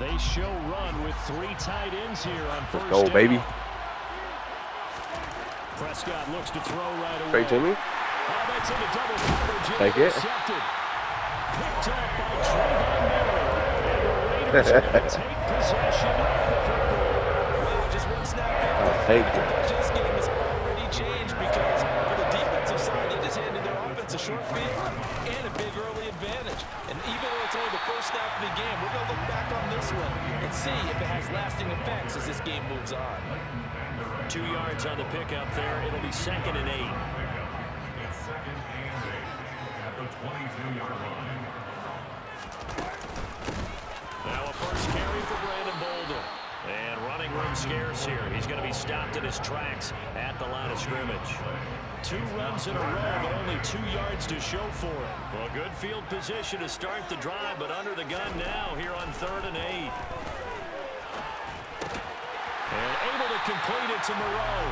They show run with 3 tight ends here on first Let's go, down. baby. Prescott looks to throw right away. Straight to me. That's into double coverage. Take it. Intercepted. Picked up by Trayvon Miller. And the Raiders are going to take possession of the football. Well, just one snap in. I'll take it. This game has already changed because for the defensive side, they just handed their offense a short field and a big early advantage. And even though it's only the first snap of the game, we're going to look back on this one and see if it has lasting effects as this game moves on. 2 yards on the pickup there. It'll be 2nd and 8. It's 2nd and 8 at the 22-yard line. Now a first carry for Brandon Bolden. And running room scarce here. He's going to be stopped in his tracks at the line of scrimmage. 2 runs in a row, but only 2 yards to show for it. Well, good field position to start the drive, but under the gun now here on 3rd and 8. And able to complete it to Moreau.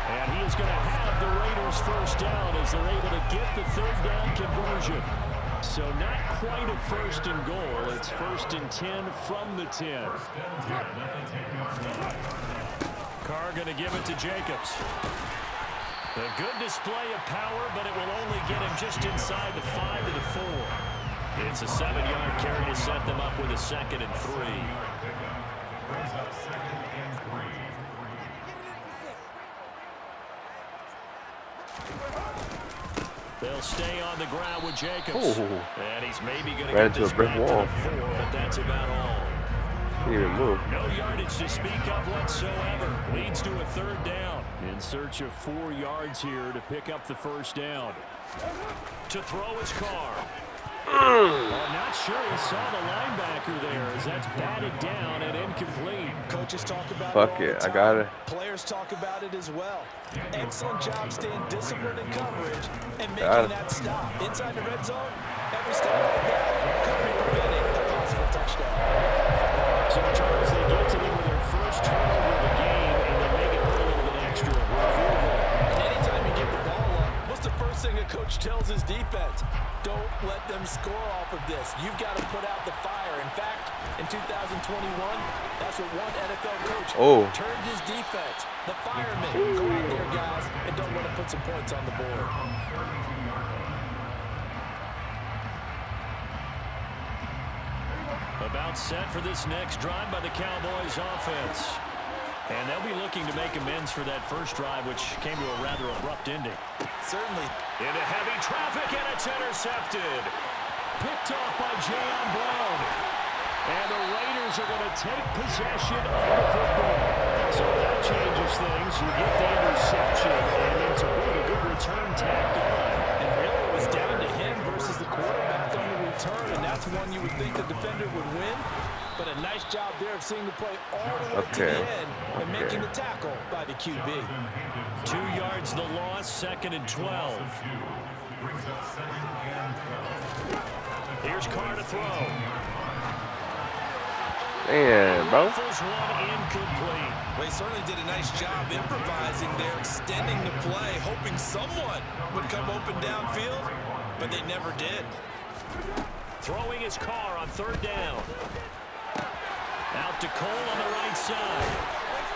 And he is going to have the Raiders first down as they're able to get the 3rd down conversion. So not quite a 1st and goal. It's 1st and 10 from the 10. Carr going to give it to Jacobs. A good display of power, but it will only get him just inside the 5 to the 4. It's a 7-yard carry to set them up with a 2nd and 3. Brings up 2nd and 3. They'll stay on the ground with Jacobs. Ooh. And he's maybe going to Ran get into this a brick back wall. to the 4, but that's about all. Didn't even move. No yardage to speak of whatsoever. Leads to a 3rd down. In search of 4 yards here to pick up the first down. To throw his Carr. I'm not sure he saw the linebacker there as that's batted down and incomplete. Coaches talk about Fuck it all it, the I time. got it. Players talk about it as well. Excellent job staying disciplined in coverage and Got making it. that stop. Inside the red zone, every step of the way could be preventing a possible touchdown. So, Charles, they get to them with their first turnover of the game and then make it a little bit extra with a field goal. And anytime you get the ball up, what's the first thing a coach tells his defense? Don't let them score off of this. You've got to put out the fire. In fact, in 2021, that's what one NFL coach turned his defense. The firemen. Go out there, guys, and don't let them put some points on the board. About set for this next drive by the Cowboys offense. And they'll be looking to make amends for that first drive, which came to a rather abrupt ending. Certainly. Into heavy traffic, and it's intercepted. Picked off by Jayon Brown. And the Raiders are going to take possession of the football. So that changes things. You get the interception, and then to put a good return tacked on. And really, it was down to him versus the quarterback on the return, and that's one you would think the defender would win. But a nice job there of seeing the play all the way to the end and making the tackle by the QB. 2 yards the loss, 2nd and 12. Here's Carr to throw. Man, bro. Rifles one incomplete. Well, he certainly did a nice job improvising there, extending the play, hoping someone would come open downfield, but they never did. Throwing his Carr on 3rd down. Out to Cole on the right side.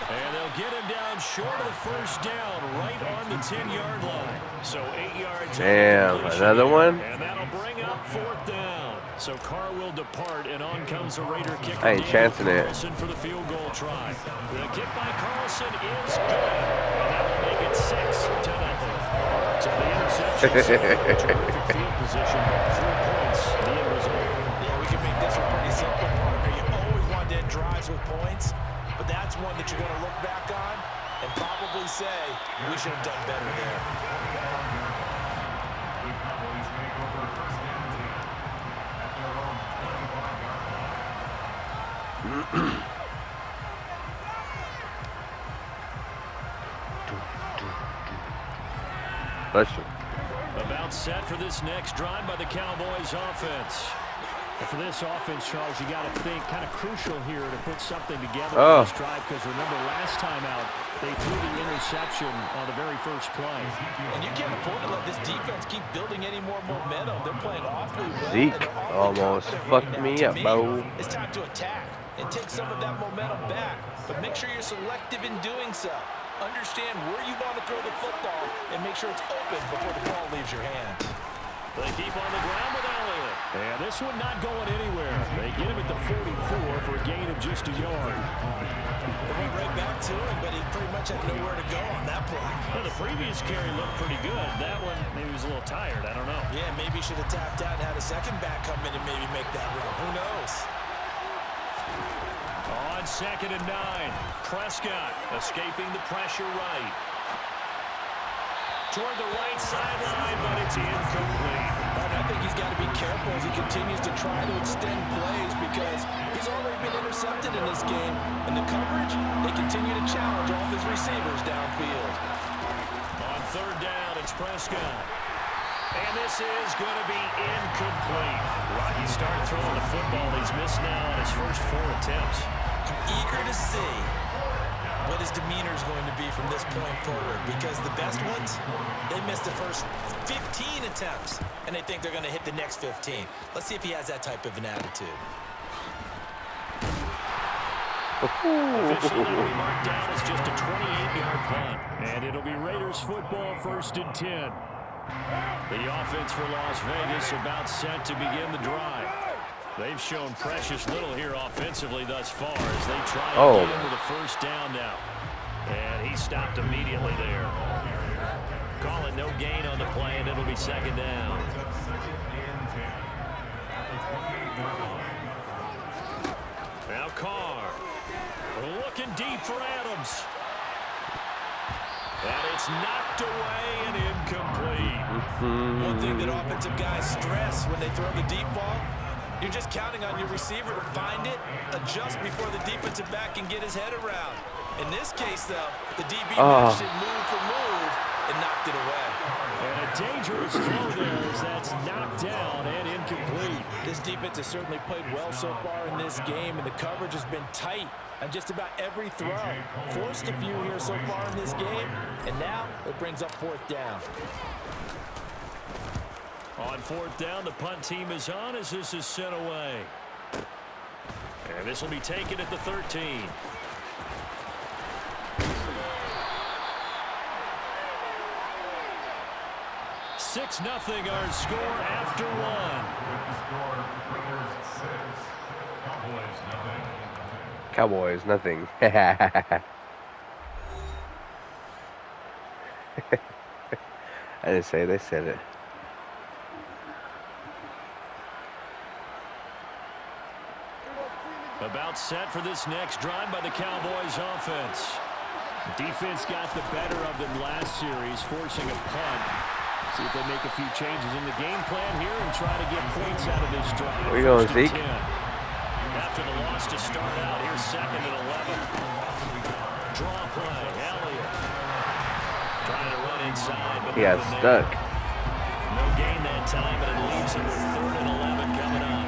And they'll get him down short of the first down, right on the 10-yard line. So 8 yards. Damn, another one? And that'll bring up 4th down. So Carr will depart, and on comes the Raider kicker. I ain't chancing it. Carlson for the field goal try. The kick by Carlson is good. And that will make it 6-0. So the interception. Terrific field position, but 3 points. The end result. Yeah, we can make this one pretty simple, partner. You always want to end drives with points, but that's one that you're going to look back on and probably say, we should have done better there. Bless you. About set for this next drive by the Cowboys offense. And for this offense, Charles, you got to think kind of crucial here to put something together on this drive, because remember last time out, they threw the interception on the very first play. And you can't afford to let this defense keep building any more momentum. They're playing awfully well. Zeke almost fucked me up, bro. It's time to attack. and take some of that momentum back. But make sure you're selective in doing so. Understand where you want to throw the football and make sure it's open before the ball leaves your hands. They keep on the ground with Elliott. And this one not going anywhere. They get him at the 44 for a gain of just a yard. They went right back to him, but he pretty much had nowhere to go on that play. Well, the previous carry looked pretty good. That one, maybe he was a little tired. I don't know. Yeah, maybe he should have tapped out and had a second back come in and maybe make that run. Who knows? On 2nd and 9, Prescott escaping the pressure right. Toward the right sideline, but it's incomplete. And I think he's got to be careful as he continues to try to extend plays because he's already been intercepted in this game. And the coverage, they continue to challenge all of his receivers downfield. On 3rd down, it's Prescott. And this is going to be incomplete. Rocky start throwing the football. He's missed now on his first 4 attempts. I'm eager to see what his demeanor is going to be from this point forward because the best ones, they missed the first 15 attempts, and they think they're going to hit the next 15. Let's see if he has that type of an attitude. Officially, that'll be marked down as just a 28-yard punt. And it'll be Raiders football 1st and 10. The offense for Las Vegas about set to begin the drive. They've shown precious little here offensively thus far as they try to get into the 1st down now. And he stopped immediately there. Calling no gain on the play, and it'll be 2nd down. Now Carr. Looking deep for Adams. And it's knocked away and incomplete. One thing that offensive guys stress when they throw the deep ball, you're just counting on your receiver to find it, adjust before the defensive back can get his head around. In this case, though, the DB matched it move for move and knocked it away. And a dangerous throw there as that's knocked down and incomplete. This defense has certainly played well so far in this game, and the coverage has been tight on just about every throw. Forced a few here so far in this game, and now it brings up 4th down. On 4th down, the punt team is on as this is sent away. And this will be taken at the 13. Six nothing our score after 1. Cowboys, nothing. I didn't say it, they said it. About set for this next drive by the Cowboys offense. Defense got the better of them last series, forcing a punt. See if they make a few changes in the game plan here and try to get points out of this drive. Where you going, Zeke? After the loss to start out, here's 2nd and 11. Draw play, Elliott. Trying to run inside, but he got stuck. no gain that time, but it leaves him with 3rd and 11 coming up.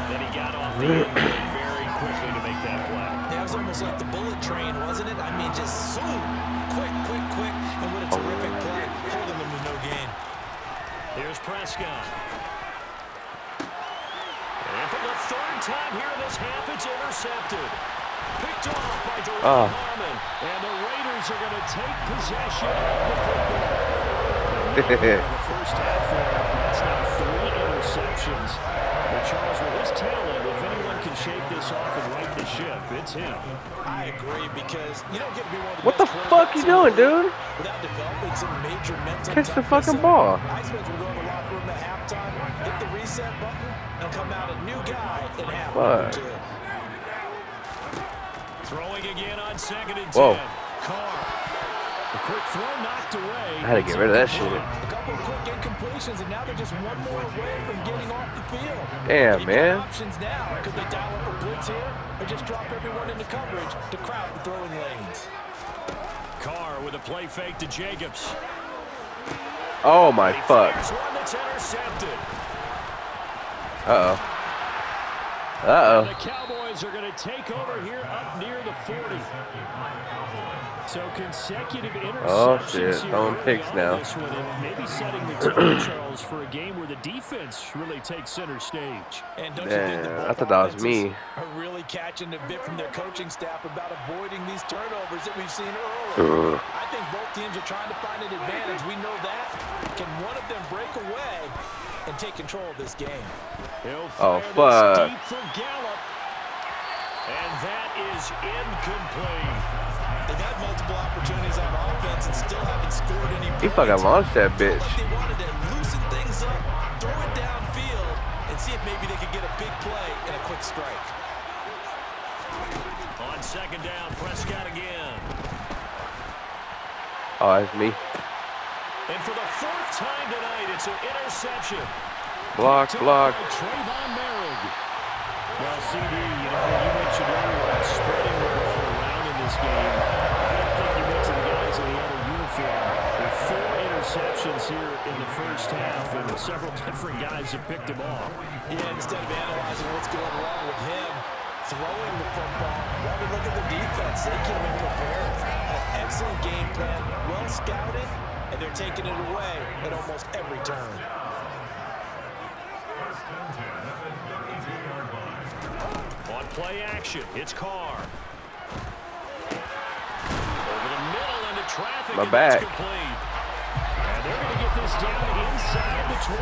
Then he got off the end very quickly to make that play. Yeah, it was almost like the bullet train, wasn't it? I mean, just so quick, and what a terrific play, holding them with no gain. Here's Prescott. And for the 3rd time here in this half, it's intercepted. Picked off by Durant Harmon. And the Raiders are going to take possession of the football. The first half there, that's now 3 interceptions. But Charles, with his talent, if anyone can shake this off and right the ship, it's him. I agree because you don't get to be one of the What the best fuck you doing, dude? without developing some major mental Catch the toughness. fucking ball. I expect we'll go in the locker room at halftime, hit the reset button, and come out a new guy in half number 2. Throwing again on 2nd and 10. Whoa. Carr. A quick throw knocked away. I had to get rid of that shit. A couple of quick incompletions, and now they're just one more away from getting off the field. Damn, They've man. got options now. Could they dial up a blitz here, or just drop everyone into coverage to crowd the throwing lanes? Carr with a play fake to Jacobs. Oh my He fuck. fires one that's intercepted. Uh-oh. The Uh-oh. Cowboys are going to take over here up near the 40. So consecutive interceptions. Oh, shit. here Throwing early picks on now. This one, and maybe setting the tone, Charles, for a game where the defense really takes center stage. And don't you think the Man, both I thought that was offenses me. are really catching a bit from their coaching staff about avoiding these turnovers that we've seen earlier. I think both teams are trying to find an advantage. We know that. Can one of them break away and take control of this game? Oh, fuck. Deep for Gallup. And that is incomplete. They've had multiple opportunities on offense and still haven't scored any points. He fucking launched that bitch. Like they wanted to loosen things up, throw it downfield, and see if maybe they could get a big play and a quick strike. On second down, Prescott again. Oh, that's me. And for the fourth time tonight, it's an interception. Block. Trayvon Merrick. Well, CD, you mentioned earlier spreading the ball around in this game. I don't think you went to the guys in the other uniform. There are 4 interceptions here in the first half, and several different guys have picked him off. Yeah, instead of analyzing what's going wrong with him, throwing the football, rather look at the defense. They came in prepared. An excellent game plan, well scouted, and they're taking it away at almost every turn. On play action, it's Carr. Over the middle into traffic. My back. Complete. And they're going to get this down inside the 20.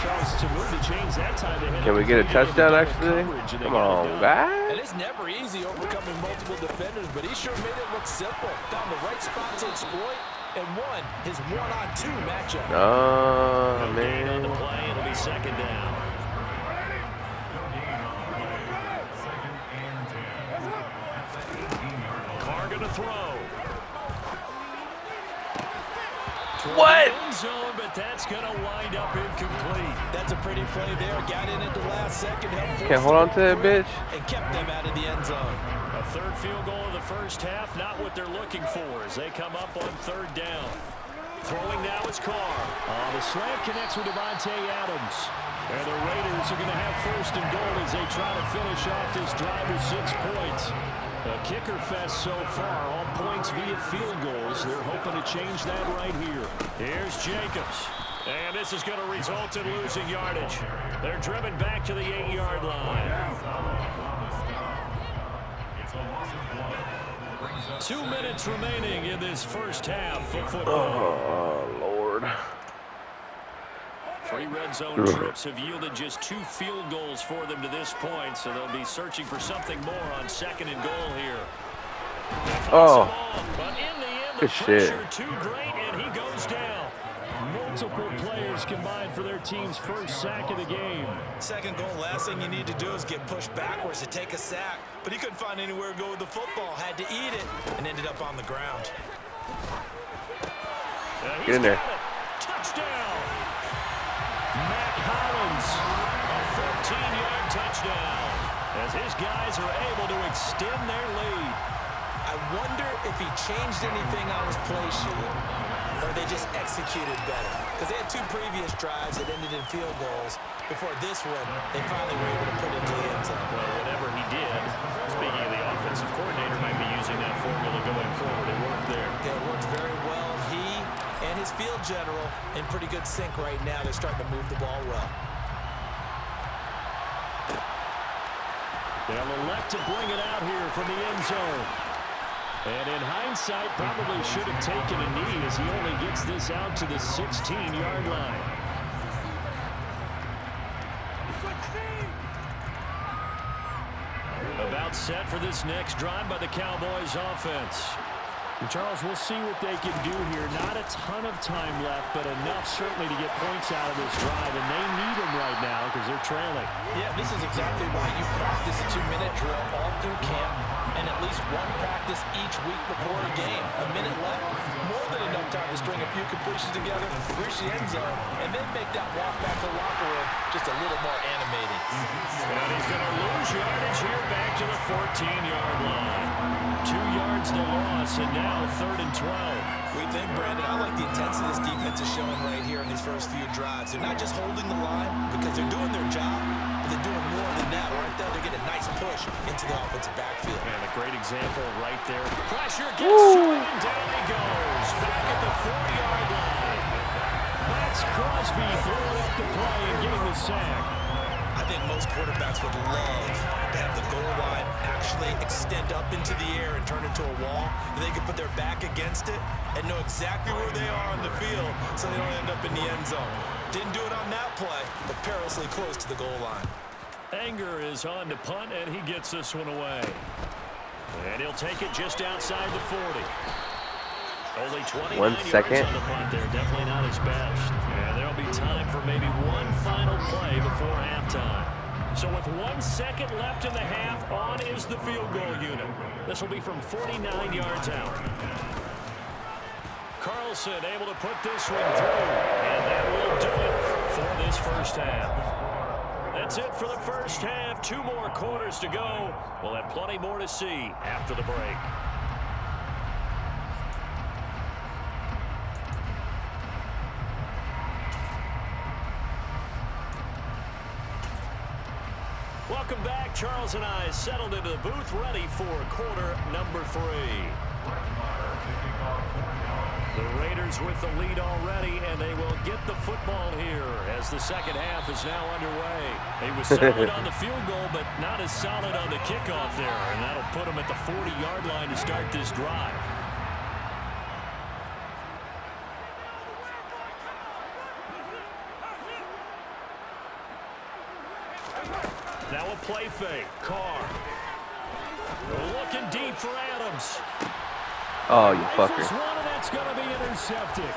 Charles, to move the chains that time. Can we get a touchdown, actually? Come on, And guys. it's never easy overcoming multiple defenders, but he sure made it look simple. Found the right spot to exploit and won his 1-on-2 matchup. Oh, Gain on the man. play, it'll be second down. Carr going to throw. What? End zone, but that's going to wind up incomplete. That's a pretty play there. Got in at the last second. Can't hold on to that bitch. And kept them out of the end zone. A third field goal of the first half, not what they're looking for as they come up on third down. Throwing now is Carr. The slant connects with Devontae Adams. And the Raiders are going to have first and goal as they try to finish off this drive with 6 points. A kicker fest so far, all points via field goals. They're hoping to change that right here. Here's Jacobs. And this is going to result in losing yardage. They're driven back to the 8-yard line. 2 minutes remaining in this first half of football. Oh, Lord. 3 red zone trips have yielded just 2 field goals for them to this point, so they'll be searching for something more on second and goal here. Oh, But in the end, the good shit. pressure too great, and he goes down. Multiple players combined for their team's first sack of the game. Second goal, last thing you need to do is get pushed backwards to take a sack. But he couldn't find anywhere to go with the football. Had to eat it and ended up on the ground. Get in there. Touchdown. Mac Hollins, a 14-yard touchdown, as his guys are able to extend their lead. I wonder if he changed anything on his play sheet, or they just executed better. Because they had 2 previous drives that ended in field goals. Before this one, they finally were able to put into the end zone. Well, whatever he did, speaking of the offensive coordinator, might be using that formula going forward. It worked there. Yeah, it worked very well. He and his field general in pretty good sync right now. They're starting to move the ball well. They'll elect to bring it out here from the end zone. And in hindsight, probably should have taken a knee as he only gets this out to the 16-yard line. About set for this next drive by the Cowboys offense. And Charles, we'll see what they can do here. Not a ton of time left, but enough certainly to get points out of this drive. And they need them right now because they're trailing. Yeah, this is exactly why you practice a 2-minute drill all through camp and at least 1 practice each week before a game. A minute left, more than enough time to string a few completions together, reach the end zone, and then make that walk back to the locker room just a little more animated. And he's going to lose yardage here back to the 14-yard line. 2 yards the loss, and now 3rd and 12. We think, Brandon, I like the intensity this defense is showing right here in these first few drives. They're not just holding the line because they're doing their job, but they're doing more than that. Right there, they're getting a nice push into the offensive backfield. And a great example right there. Pressure gets to him, and down he goes. Back at the 4-yard line. Max Crosby throwing up the play and getting the sack. I think most quarterbacks would love to goal line actually extend up into the air and turn into a wall. They can put their back against it and know exactly where they are on the field so they don't end up in the end zone. Didn't do it on that play, but perilously close to the goal line. Anger is on to punt, and he gets this one away. And he'll take it just outside the 40. Only 29 yards on the punt there. Definitely not his best. And there'll be time for maybe one final play before halftime. So with 1 second left in the half, on is the field goal unit. This will be from 49 yards out. Carlson able to put this one through. And that will do it for this first half. That's it for the first half. 2 more quarters to go. We'll have plenty more to see after the break. Welcome back. Charles and I settled into the booth, ready for quarter number 3. The Raiders with the lead already, and they will get the football here as the second half is now underway. He was solid on the field goal, but not as solid on the kickoff there, and that'll put him at the 40-yard line to start this drive. Now a play fake. Carr. Looking deep for Adams. Oh, you fucker. One, and that's going to be intercepted.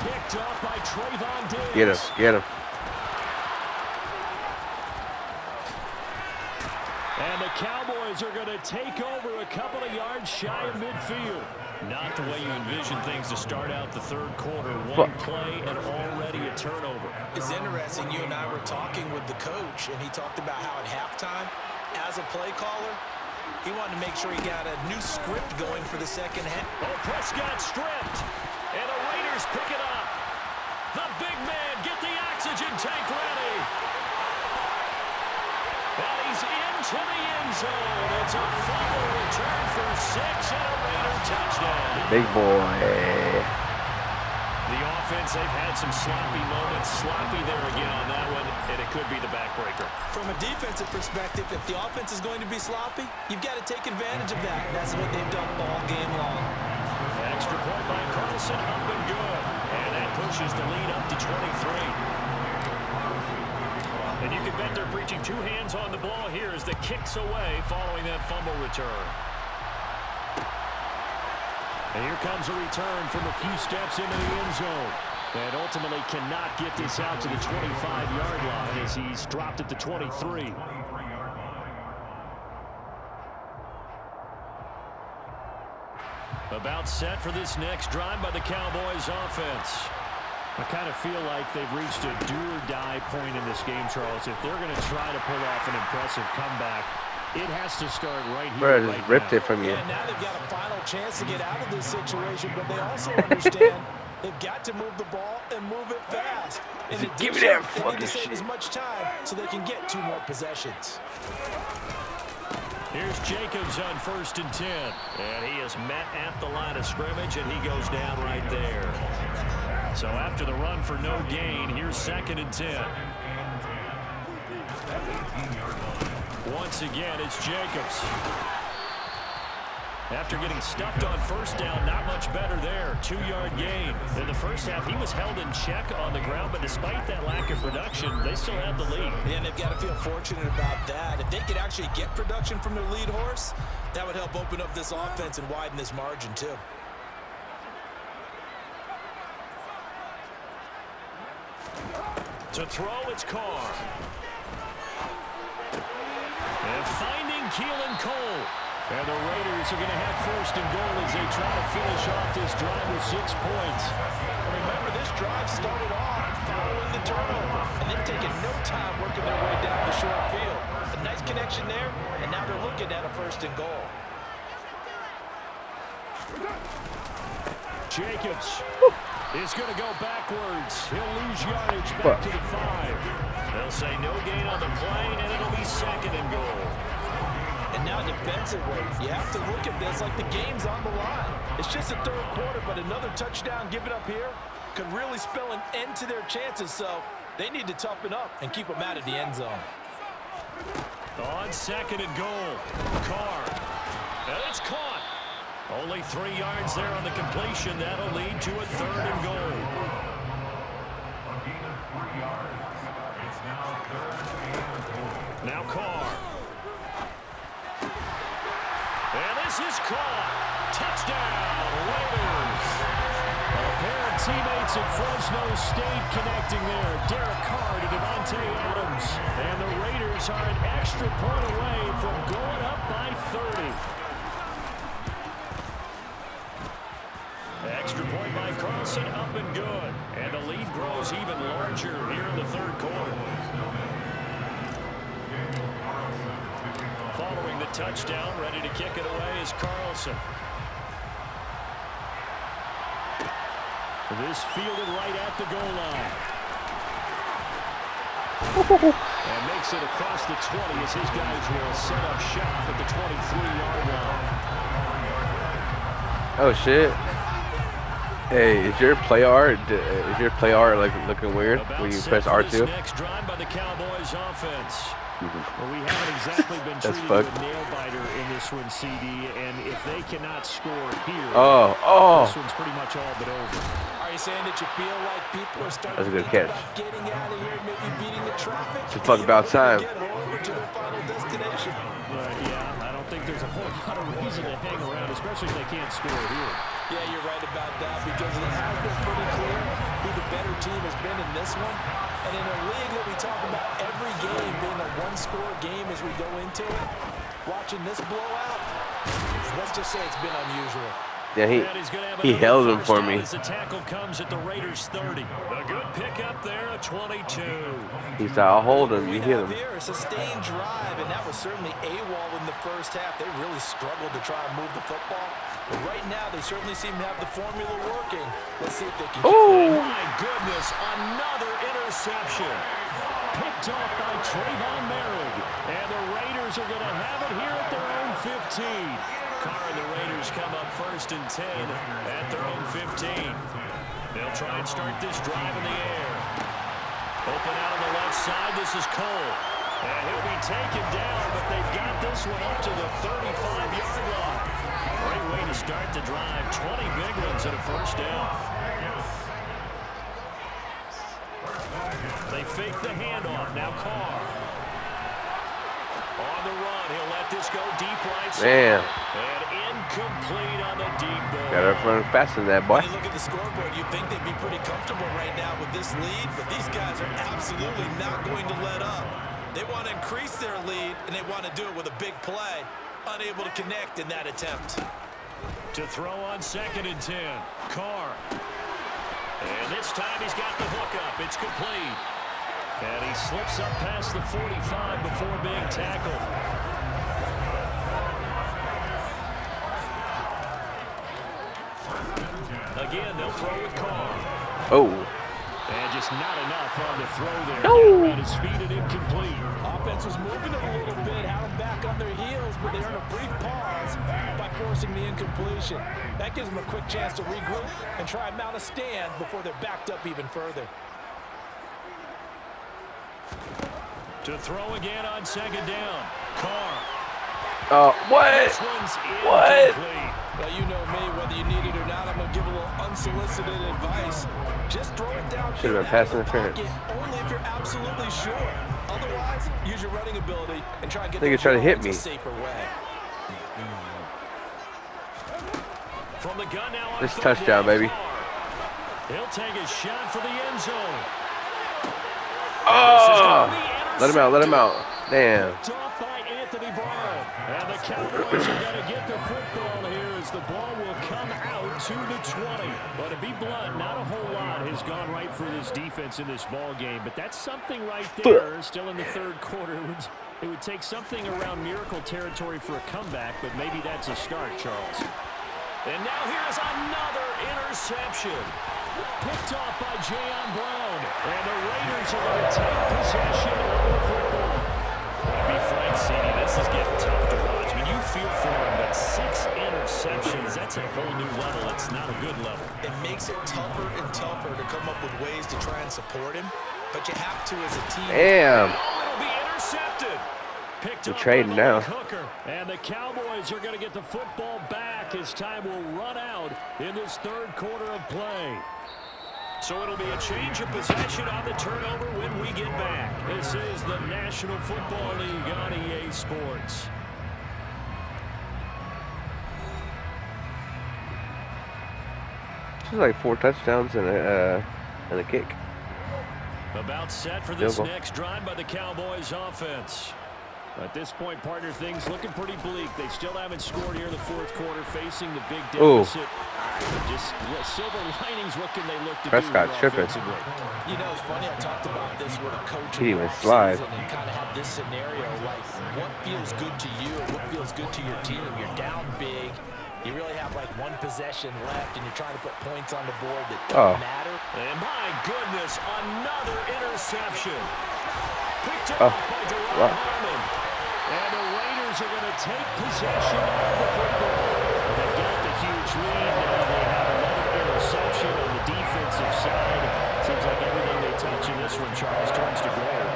Picked up by Trayvon Diggs. Get him, get him. And the Cowboys are going to take over a couple of yards shy of midfield. Not the way you envision things to start out the third quarter. One play and already a turnover. It's interesting. You and I were talking with the coach, and he talked about how at halftime, as a play caller, he wanted to make sure he got a new script going for the second half. Oh, Prescott stripped. And the Raiders pick it up. The big man, get the oxygen tank ready. And he's into the end zone. It's a fumble return for 6 and a Raider touchdown. Big boy. The offense, they've had some sloppy moments. Sloppy there again on that one, and it could be the backbreaker. From a defensive perspective, if the offense is going to be sloppy, you've got to take advantage of that. That's what they've done all game long. Extra point by Carlson, up and good. And that pushes the lead up to 23. And you can bet they're preaching 2 hands on the ball here as the kicks away following that fumble return. And here comes a return from a few steps into the end zone. And ultimately cannot get this out to the 25-yard line as he's dropped at the 23. About set for this next drive by the Cowboys offense. I kind of feel like they've reached a do-or-die point in this game, Charles. If they're going to try to pull off an impressive comeback, it has to start right here. Bro, I just ripped it from you. Yeah, now they've got a final chance to get out of this situation, but they also understand they've got to move the ball and move it fast. In addition, give me that they need fucking to save shit. as much time so they can get 2 more possessions. Here's Jacobs on 1st and 10. And he is met at the line of scrimmage, and he goes down right there. So after the run for no gain, here's 2nd and 10. Once again, it's Jacobs. After getting stuffed on 1st down, not much better there. 2-yard gain. In the first half, he was held in check on the ground, but despite that lack of production, they still had the lead. And they've got to feel fortunate about that. If they could actually get production from their lead horse, that would help open up this offense and widen this margin too. To throw, it's Carr. And finding Keelan Cole. And the Raiders are going to have 1st and goal as they try to finish off this drive with 6 points. Remember, this drive started off following the turnover, and they've taken no time working their way down the short field. A nice connection there, and now they're looking at a 1st and goal. Jacobs is going to go backwards. He'll lose yardage back to the 5. They'll say no gain on the play, and it'll be 2nd and goal. And now defensively, you have to look at this like the game's on the line. It's just the 3rd quarter, but another touchdown given up here could really spell an end to their chances, so they need to toughen up and keep them out of the end zone. On second and goal. Carr. And it's caught. Only 3 yards there on the completion. That'll lead to a 3rd and goal. A gain of 3 yards. It's now 3rd and goal. Now Carr. And this is caught. Touchdown, Raiders. A pair of teammates at Fresno State connecting there. Derek Carr to Devontae Adams. And the Raiders are an extra point away from going up by 30. Extra point by Carlson, up and good. And the lead grows even larger here in the 3rd quarter. Following the touchdown, ready to kick it away is Carlson. This fielded right at the goal line. And makes it across the 20 as his guys will set up shop at the 23-yard line. Oh shit. Hey, is your play art like looking weird when you press R2? Next drive by the Cowboys offense. Well, we haven't exactly been treated to a nail-biter in this one, CD, and if they cannot score here, this one's pretty much all but over. Are you saying that you feel like people are starting That's a good to think catch. about getting out of here, maybe beating the traffic? It's fucking about time. Get over to their final destination. Yeah, I don't think there's a whole lot of reason to hang around, especially if they can't score here. Yeah, you're right about that, because it has been pretty clear who the better team has been in this one. And in a league that we talk about every game being a one-score game as we go into it, watching this blowout, let's just say it's been unusual. Yeah, he held him for me. As the tackle comes at the Raiders 30. A good pickup there, a 22. He said, I'll hold him. You hit him. Here, a sustained drive, and that was certainly AWOL in the first half. They really struggled to try and move the football. But right now, they certainly seem to have the formula working. Let's see if they can. Oh, my goodness, another interception. Picked off by Trayvon Merrick. And the Raiders are going to have it here at their own 15. Carr and the Raiders come up 1st and 10 at their own 15. They'll try and start this drive in the air. Open out on the left side, this is Cole. And he'll be taken down, but they've got this one up to the 35-yard line. Great way to start the drive. 20 big ones and a 1st down. They fake the handoff. Now Carr. On the run, he'll let this go deep right side. Man. And incomplete on the deep ball. Gotta run faster than that, boy. When you look at the scoreboard, you'd think they'd be pretty comfortable right now with this lead, but these guys are absolutely not going to let up. They want to increase their lead, and they want to do it with a big play. Unable to connect in that attempt. To throw on 2nd and 10. Carr. And this time he's got the hook up. It's complete. And he slips up past the 45 before being tackled. Again, they'll throw with Carr. Oh. And just not enough on the throw there. No. At his feet and incomplete. Offense was moving a little bit, had them back on their heels, but they earned a brief pause by forcing the incompletion. That gives them a quick chance to regroup and try and mount a stand before they're backed up even further. To throw again on 2nd down. Carr. What? This one's What? incomplete. Well, you know me, whether you need it or not, I'm going to give a little unsolicited advice. Just throw it down. Should have been pass interference. Only if you're absolutely sure. Otherwise, use your running ability and try and get Nigga trying to hit me. a safer way. From the gun now on This 3rd touchdown, down, baby. Carr. He'll take a shot for the end zone. Oh! Let him out, let him out. Damn. Off by Anthony Barr. And the Cowboys are going to get the football here as the ball will come out to the 20. But to be blunt, not a whole lot has gone right for this defense in this ball game. But that's something right there. Still in the 3rd quarter. It would take something around miracle territory for a comeback, but maybe that's a start, Charles. And now here's another interception. Picked off by Jayon Brown. And the Raiders are going to take possession of the football. To be frank, CD, this is getting tough to watch. I mean, you feel for him, but 6 interceptions, that's a whole new level. It's not a good level. It makes it tougher and tougher to come up with ways to try and support him, but you have to as a team. Damn. Oh, it'll be intercepted. picked We're up trading by now. Hooker. And the Cowboys are going to get the football back as time will run out in this third quarter of play. So it'll be a change of possession on the turnover when we get back. This is the National Football League on EA Sports. This is like 4 touchdowns and a kick. About set for this next drive by the Cowboys offense. At this point, partner, things looking pretty bleak. They still haven't scored here in the fourth quarter, facing the big deficit. Just silver linings. What can they look to Prescott do tripping. offensively? You know, it's funny. I talked about this with a coach He in the even slide. offseason and kind of had this scenario like, what feels good to you? What feels good to your team? You're down big. You really have like one possession left, and you're trying to put points on the board that don't matter. And my goodness, another interception. Picked up by Jerome Harmon. And the Raiders are going to take possession of the football. They've got the huge lead. Now they have another interception on the defensive side. Seems like everything they touch in this one, Charles, turns to gold.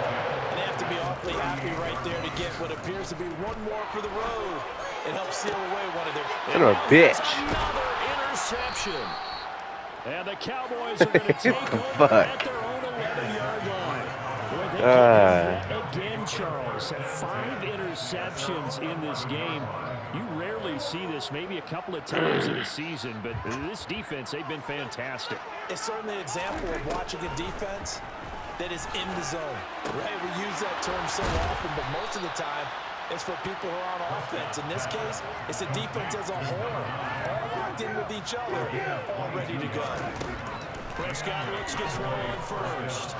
They have to be awfully happy right there to get what appears to be one more for the road. It helps seal away one of their... Son of a bitch. Another interception. And the Cowboys are going to take over at their own 11-yard line. Again, Charles, 5 interceptions in this game. You rarely see this, maybe a couple of times in a season, but this defense, they've been fantastic. It's certainly an example of watching a defense that is in the zone, right? We use that term so often, but most of the time, it's for people who are on offense. In this case, it's a defense as a whole, all locked in with each other, all ready to go. Prescott looks to throw on first.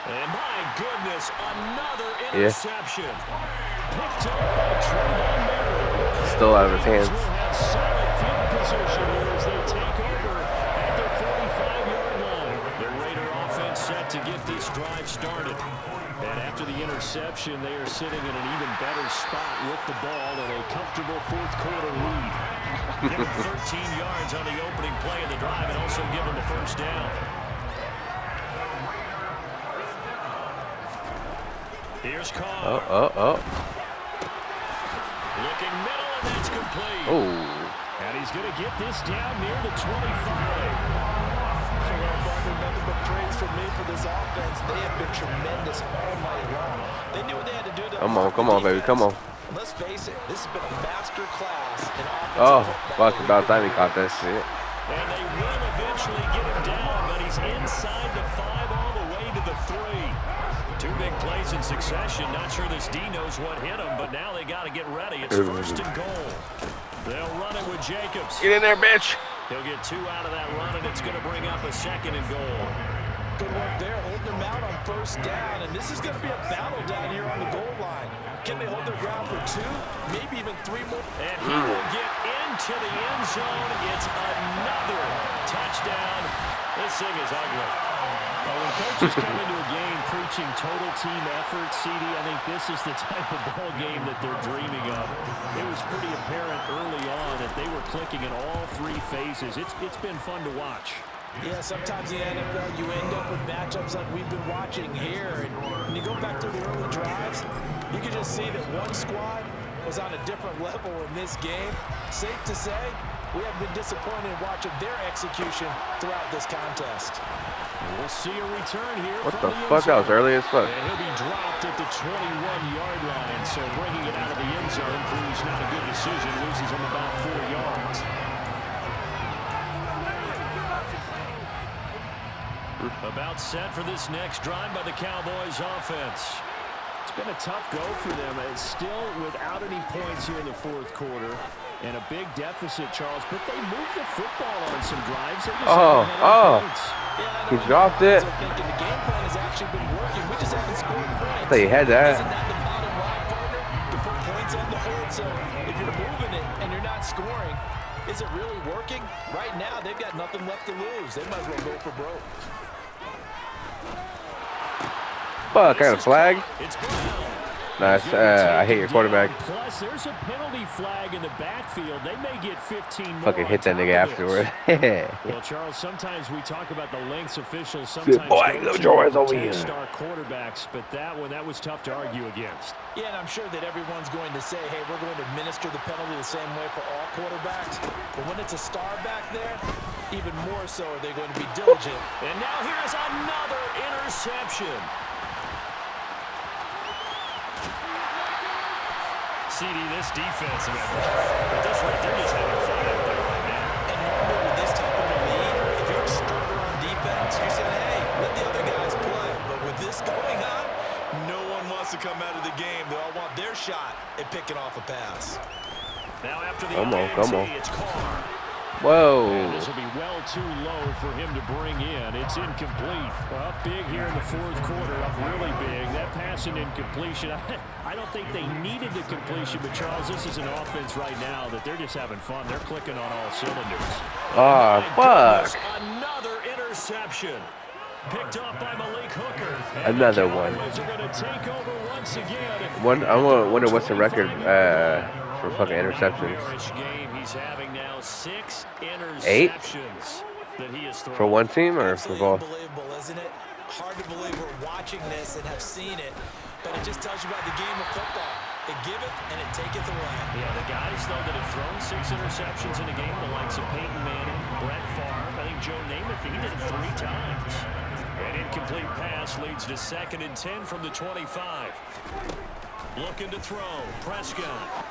And my goodness, another interception. Picked up by Trayvon Merritt. Still out of his hands. Will have solid field position here as they take over at their 45-yard line. The Raider offense set to get this drive started. And after the interception, they are sitting in an even better spot with the ball and a comfortable fourth quarter lead. Give them 13 yards on the opening play of the drive and also give them a first down. Here's Carr. Looking middle, and that's complete. And he's going to get this down near the 25. Nothing but praise from me for this offense. They have been tremendous all night long. They knew what they had to do to Come on, baby, come on. And let's face it, this has been a master class in offensive football. Fuck, about time he caught that shit. And they will eventually get him down, but he's inside the 5 all the way to the 3. 2 big plays in succession. Not sure this D knows what hit him, but now they got to get ready. It's first and goal. They'll run it with Jacobs. Get in there, bitch. He'll get 2 out of that run, and it's going to bring up a second and goal. Good work there, holding them out on first down, and this is going to be a battle down here on the goal line. Can they hold their ground for 2, maybe even 3 more? And he will get into the end zone. It's another touchdown. This thing is ugly. Well, when coaches come into a game preaching total team effort, CD, I think this is the type of ball game that they're dreaming of. It was pretty apparent early on that they were clicking in all 3 phases. It's been fun to watch. Yeah, sometimes in the NFL you end up with matchups like we've been watching here. And when you go back through the early drives, you can just see that one squad was on a different level in this game. Safe to say, we have been disappointed in watching their execution throughout this contest. We'll see a return here. What the fuck? That was early as fuck. And he'll be dropped at the 21-yard line. So bringing it out of the end zone proves not a good decision. Loses him about 4 yards. About set for this next drive by the Cowboys offense. It's been a tough go for them. It's still without any points here in the fourth quarter. And a big deficit, Charles. But they moved the football on some drives. He dropped it. The game plan has actually been working. We just haven't scored points. I thought you had that. Isn't that the bottom line, partner? To put points on the board. So if you're moving it and you're not scoring, is it really working? Right now, they've got nothing left to lose. They might as well go for broke. Fuck, I got a flag. It's Brown. Nice. I hate your quarterback. Plus, there's a penalty flag in the backfield. They may get 15 more. Fucking hit that nigga afterward. Well, Charles, sometimes we talk about the lengths officials Good sometimes boy, go go to Jordan's over protect here. star quarterbacks, but that one, that was tough to argue against. Yeah, and I'm sure that everyone's going to say, hey, we're going to administer the penalty the same way for all quarterbacks. But when it's a star back there, even more so are they going to be diligent. And now here's another interception. CD, this defense, man, at this rate, they're just having fun out there right now. And normally with this type of a lead, if you're a starter on defense, you're saying, hey, let the other guys play. But with this going on, no one wants to come out of the game. They all want their shot at picking off a pass. Now after the Come on. it's Carr. Whoa. And this will be well too low for him to bring in. It's incomplete. Up big here in the fourth quarter, up really big. That pass and incompletion. I don't think they needed the completion, but Charles, this is an offense right now that they're just having fun. They're clicking on all cylinders. Oh, fuck. Another interception. Picked up by Malik Hooker. And Another the one. Cowboys are going to take over once again. I wonder what's the record for fucking interceptions. Game, he's having now 6 interceptions 8? that he has thrown. For one team or for both? Unbelievable, isn't it? Hard to believe we're watching this and have seen it, but it just tells you about the game of football. It giveth and it taketh away. Yeah, the guys, though, that have thrown 6 interceptions in a game, the likes of Peyton Manning, Brett Favre, I think Joe Namath, he did it 3 times. An incomplete pass leads to 2nd and 10 from the 25. Looking to throw, Prescott.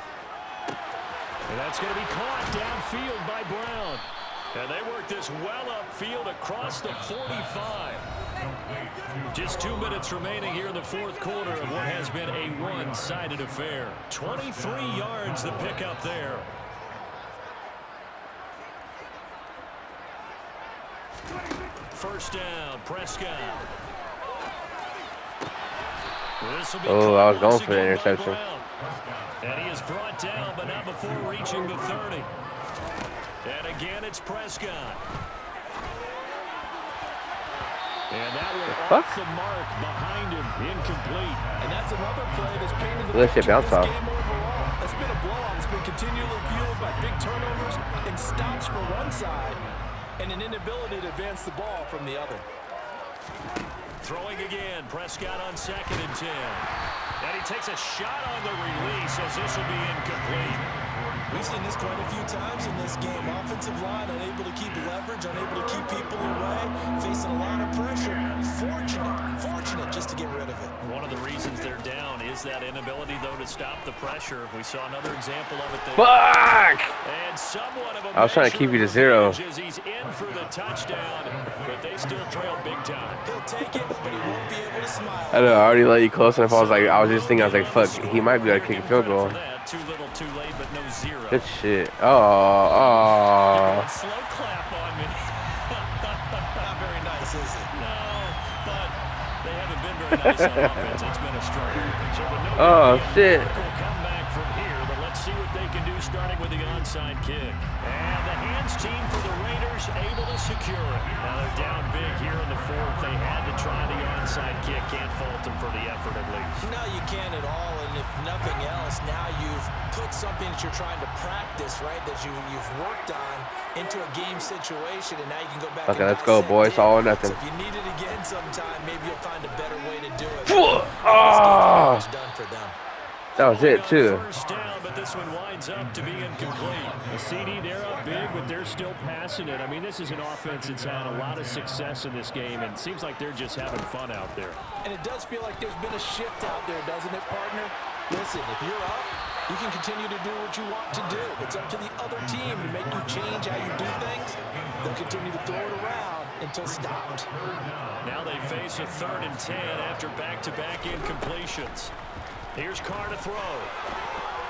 And that's going to be caught downfield by Brown. And they work this well upfield across the 45. Just 2 minutes remaining here in the fourth quarter of what has been a one-sided affair. 23 yards the pickup there. First down, Prescott. Oh, I was going for the interception. And he is brought down, but not before reaching the 30. And again, it's Prescott. And that one off the mark behind him, incomplete. And that's another play that's painted the Let's picture bounce of off. this game overall. It's been a blowout. It's been continually fueled by big turnovers and stops from one side and an inability to advance the ball from the other. Throwing again, Prescott on 2nd and 10. And he takes a shot on the release as this will be incomplete. We've seen this quite a few times in this game. Offensive line unable to keep leverage, unable to keep people away, facing a lot of pressure. Fortunate just to get rid of it. One of the reasons they're down is that inability, though, to stop the pressure. We saw another example of it there. Fuck! And somewhat of a I was trying to keep you to 0. as he's in for the touchdown, but they still trail big time. He'll take it, but he won't be able to smile. I know, I already let you close enough. I was just thinking, fuck, he might be able to kick a field goal. Too little, too late, but no 0. Good shit. Oh. Slow clap on me. Not very nice, is it? No, but they haven't been very nice on offense. It's been a struggle. So the Oh, shit. will come back from here, but let's see what they can do starting with the onside kick. And the hands team for the Raiders able to secure it. Now they're down big here in the fourth. They had to try the onside kick. Can't fault them for the effort at least. No, you can't at all, and if nothing else, now you've put something that you're trying to practice, right, that you've worked on into a game situation, and now you can go back. Okay, and let's go, dissect boys. it. All or nothing. So if you need it again sometime, maybe you'll find a better way to do it. Oh, This game's done for them. that was it, too. First down, but this one winds up to be incomplete. The CD, they're up big, but they're still passing it. I mean, this is an offense that's had a lot of success in this game, and it seems like they're just having fun out there. And it does feel like there's been a shift out there, doesn't it, partner? Listen, if you're up, you can continue to do what you want to do. It's up to the other team to make you change how you do things. They'll continue to throw it around until stopped. Now they face a 3rd and 10 after back-to-back incompletions. Here's Carr to throw.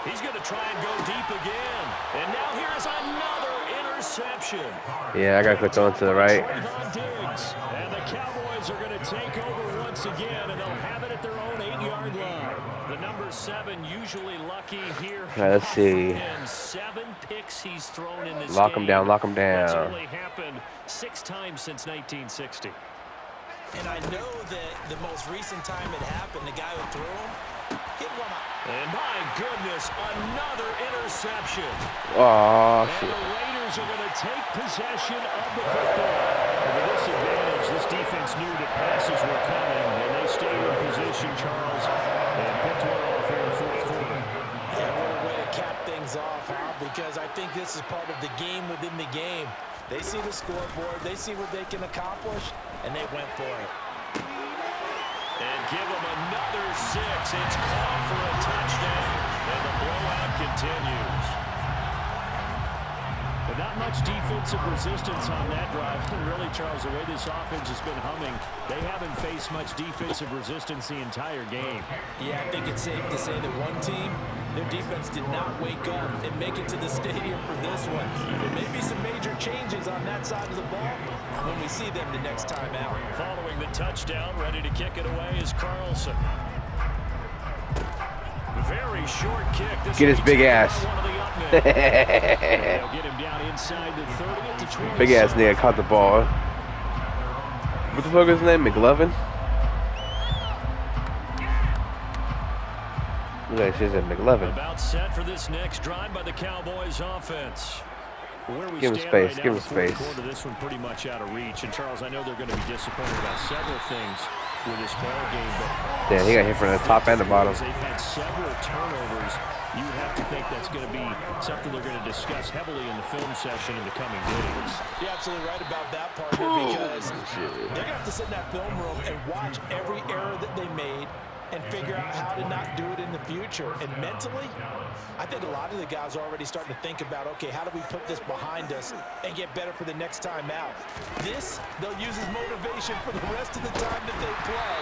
He's going to try and go deep again. And now here's another interception. Yeah, I got to quit throwing to the right. And the Cowboys are going to take over once again, and they'll have it at their own 8-yard line. The number 7 usually lucky here. All right, let's see. And 7 picks he's thrown in this Lock him game. down, lock him That's down. only happened 6 times since 1960. And I know that the most recent time it happened, the guy who threw him, Get one up. And my goodness, another interception. Oh, And shit. the Raiders are going to take possession of the football. With this advantage, this defense knew that passes were coming, and they stayed in position, Charles, and picked one off here in the fourth quarter. Yeah, what a way to cap things off, huh? Because I think this is part of the game within the game. They see the scoreboard, they see what they can accomplish, and they went for it. And give them another 6. It's called for a touchdown, and the blowout continues. But not much defensive resistance on that drive. And really, Charles, the way this offense has been humming, they haven't faced much defensive resistance the entire game. Yeah, I think it's safe to say that one team, their defense did not wake up and make it to the stadium for this one. There may be some major changes on that side of the ball when we see them the next time out. Following the touchdown, ready to kick it away is Carlson. Very short kick. This Get his big ass. They'll get him down inside the 30 at the 20. Big ass nigga caught the ball. What the fuck is his name? McLovin? Look, she said McLovin. About set for this next drive by the Cowboys offense. Where we Give him stand space, right now give him in the fourth space. quarter, this one pretty much out of reach. And Charles, I know they're going to be disappointed about several things with this ball game, but Yeah, he got hit from the top and the bottom. they've had several turnovers. You would have to think that's going to be something they're going to discuss heavily in the film session in the coming days. You're absolutely right about that, partner, because they're going to have to sit in that film room and watch every error that they made and figure out how to not do it in the future. And mentally, I think a lot of the guys are already starting to think about, okay, how do we put this behind us and get better for the next time out? This, they'll use as motivation for the rest of the time that they play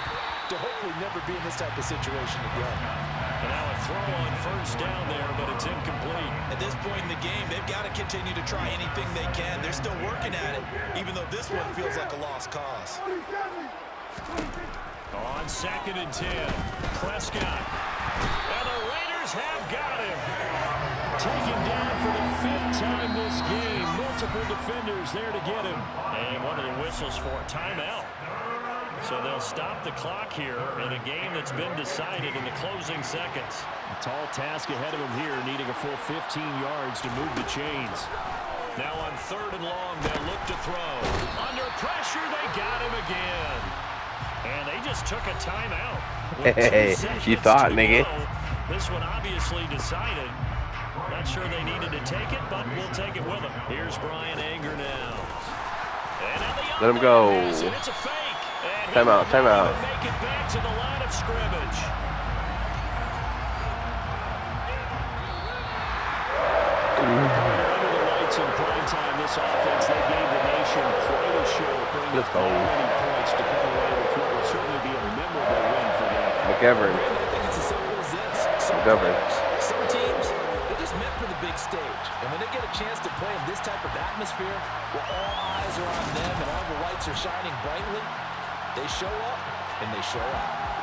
to hopefully never be in this type of situation again. And now a throw on first down there, but it's incomplete. At this point in the game, they've got to continue to try anything they can. They're still working at it, even though this one feels like a lost cause. On 2nd and 10, Prescott. And the Raiders have got him. Taken down for the 5th time this game. Multiple defenders there to get him. And one of the whistles for a timeout. So they'll stop the clock here in a game that's been decided in the closing seconds. A tall task ahead of him here, needing a full 15 yards to move the chains. Now on 3rd and long, they'll look to throw. Under pressure, they got him again. And they just took a timeout. Hey, you thought, nigga. This one obviously decided. Not sure they needed to take it, but we'll take it with them. Here's Brian Anger now. Let him go. It's a fake. Timeout, timeout. Make it back to the line of scrimmage. Under the lights in prime time, this offense, they gave the nation quite a show. Let's go. Many points to come away with what will certainly be a memorable win for them. McGovern. I think it's as simple as this. McGovern. Some teams, they're just meant for the big stage. And when they get a chance to play in this type of atmosphere, where all eyes are on them and all the lights are shining brightly, they show up and they show out.